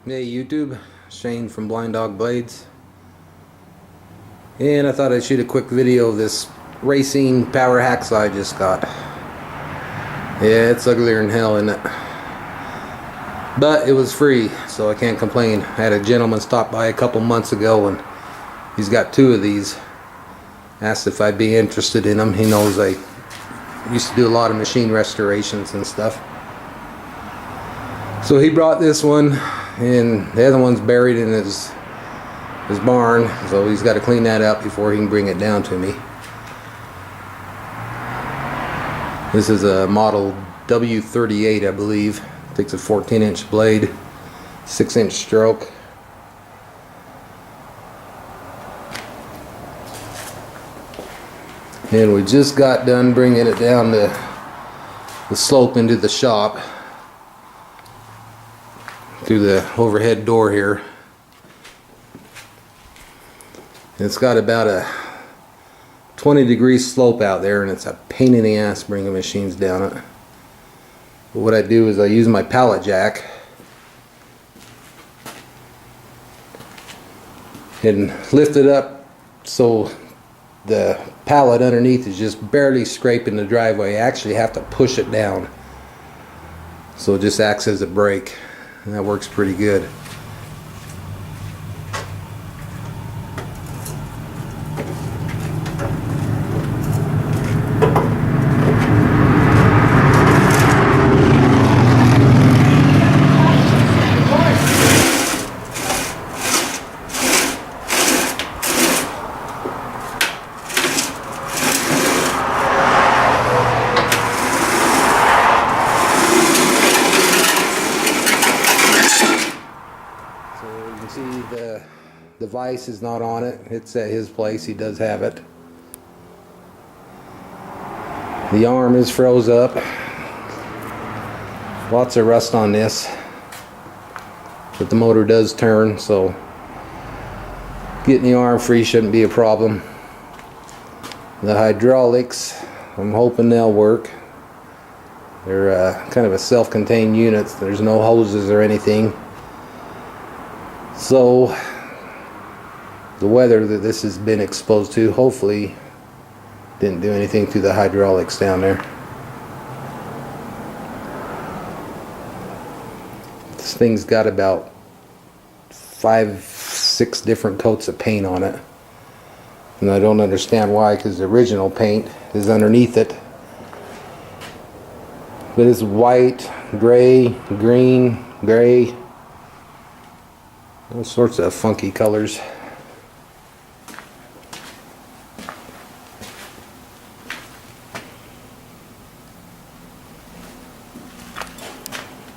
Hey YouTube, Shane from Blind Dog Blades, and I thought I'd shoot a quick video of this Racine Power Hacksaw I just got. Yeah, it's uglier than hell, isn't it? But it was free, so I can't complain. I had a gentleman stop by a couple months ago and he's got two of these. Asked if I'd be interested in them. He knows I used to do a lot of machine restorations and stuff. So he brought this one, and the other one's buried in his barn, so he's got to clean that up before he can bring it down to me. This is a model W38, I believe. Takes a 14-inch blade, 6-inch stroke. And we just got done bringing it down the slope into the shop through the overhead door here. It's got about a 20-degree slope out there, and it's a pain in the ass bringing machines down it. But what I do is I use my pallet jack and lift it up so the pallet underneath is just barely scraping the driveway. I actually have to push it down, so it just acts as a brake, and that works pretty good. See, the device is not on it. It's at his place. He does have it. The arm is froze up. Lots of rust on this, but the motor does turn, so getting the arm free shouldn't be a problem. The hydraulics, I'm hoping they'll work. They're kind of a self-contained unit. There's no hoses or anything. So the weather that this has been exposed to hopefully didn't do anything to the hydraulics down there. This thing's got about 5-6 different coats of paint on it, and I don't understand why, because the original paint is underneath it. But it's white, gray, green, gray, all sorts of funky colors.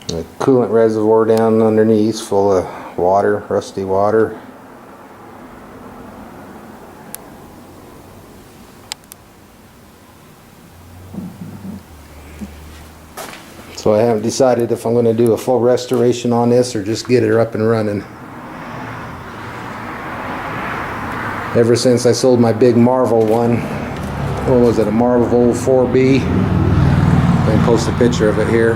The coolant reservoir down underneath full of water, rusty water. So I haven't decided if I'm going to do a full restoration on this or just get her up and running. Ever since I sold my big Marvel one, what was it, a Marvel 4B? I can post a picture of it here.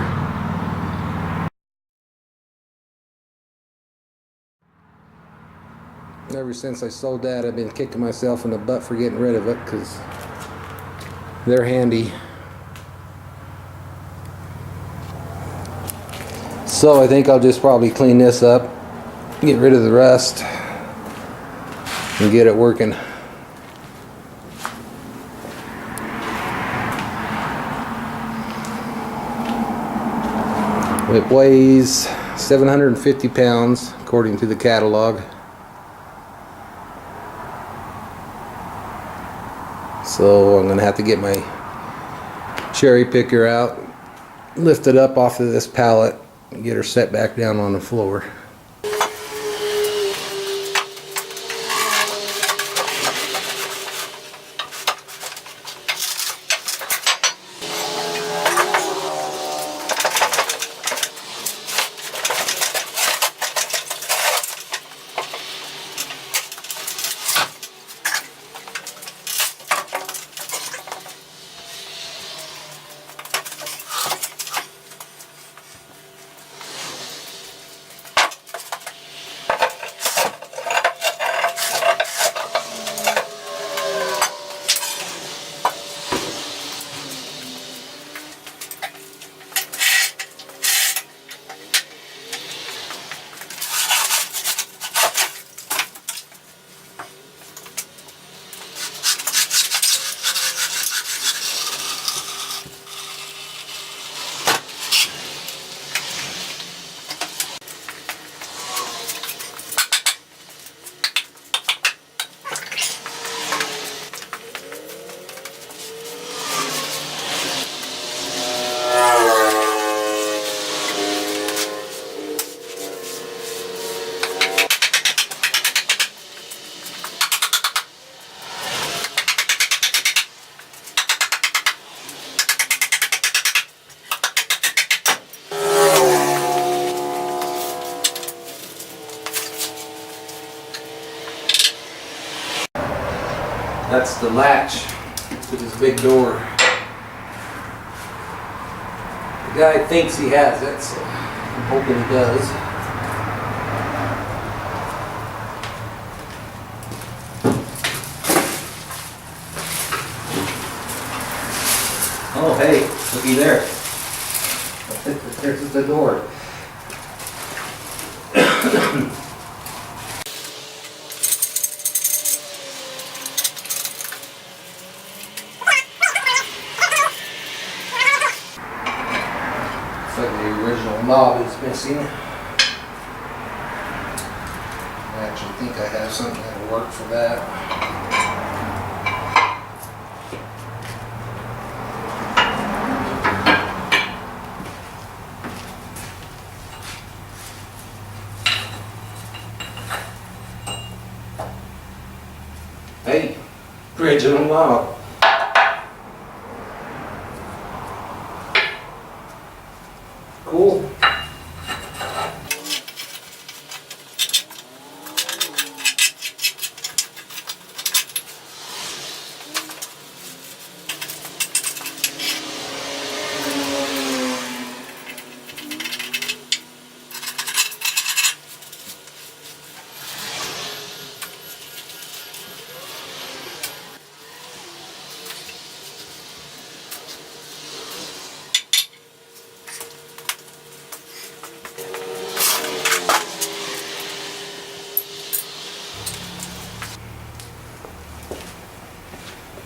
Ever since I sold that, I've been kicking myself in the butt for getting rid of it, because they're handy. So I think I'll just probably clean this up, get rid of the rust, and get it working. It weighs 750 pounds according to the catalog. So I'm gonna have to get my cherry picker out, lift it up off of this pallet, and get her set back down on the floor. That's the latch to this big door. The guy thinks he has it, so I'm hoping he does. Oh hey, looky there. There's the door. Looks like the original knob is missing. I actually think I have something that'll work for that. Hey, original knob. Cool.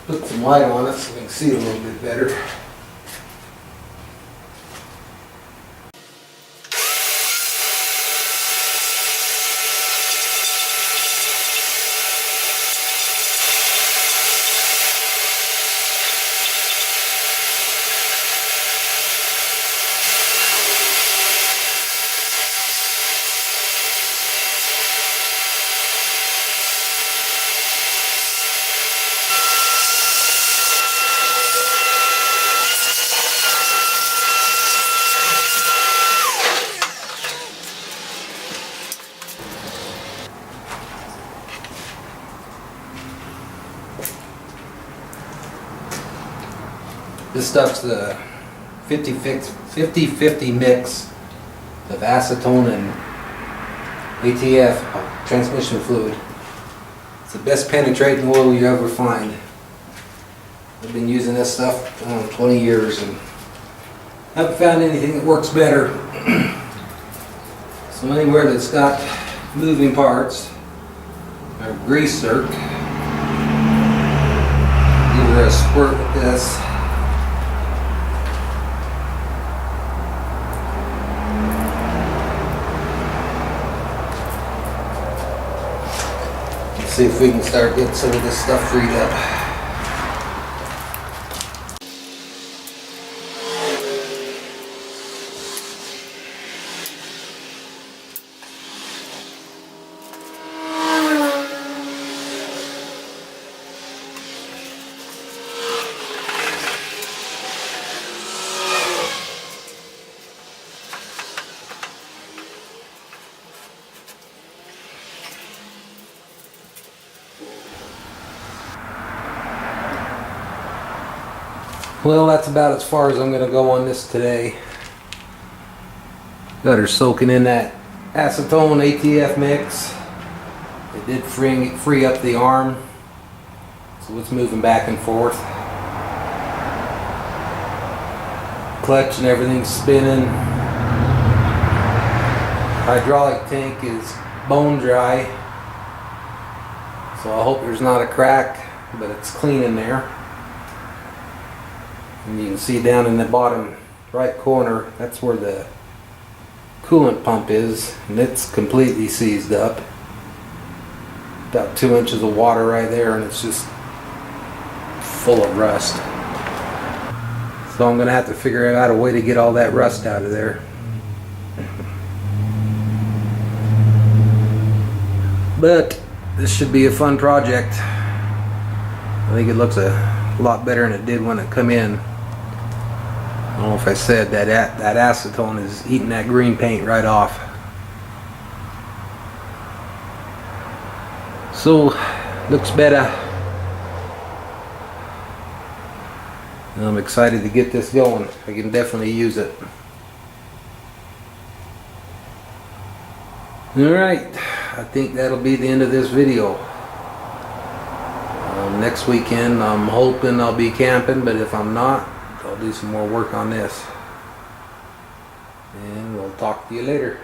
Put some light on it so we can see a little bit better. This stuff's the 50-50 mix of acetone and ATF, transmission fluid. It's the best penetrating oil you ever find. I've been using this stuff 20 years and haven't found anything that works better. So anywhere that's got moving parts or grease zerk, give her a squirt with this. See if we can start getting some of this stuff freed up. Well, that's about as far as I'm going to go on this today. Got her soaking in that acetone ATF mix. It did free up the arm, so it's moving back and forth. Clutch and everything's spinning. Hydraulic tank is bone dry, so I hope there's not a crack, but it's clean in there. And you can see down in the bottom right corner, that's where the coolant pump is, and it's completely seized up. About 2 inches of water right there, and it's just full of rust. So I'm gonna have to figure out a way to get all that rust out of there. But this should be a fun project. I think it looks a lot better than it did when it come in. I don't know if I said that acetone is eating that green paint right off. So looks better. And I'm excited to get this going. I can definitely use it. Alright, I think that'll be the end of this video. Next weekend I'm hoping I'll be camping, but if I'm not, I'll do some more work on this. And we'll talk to you later.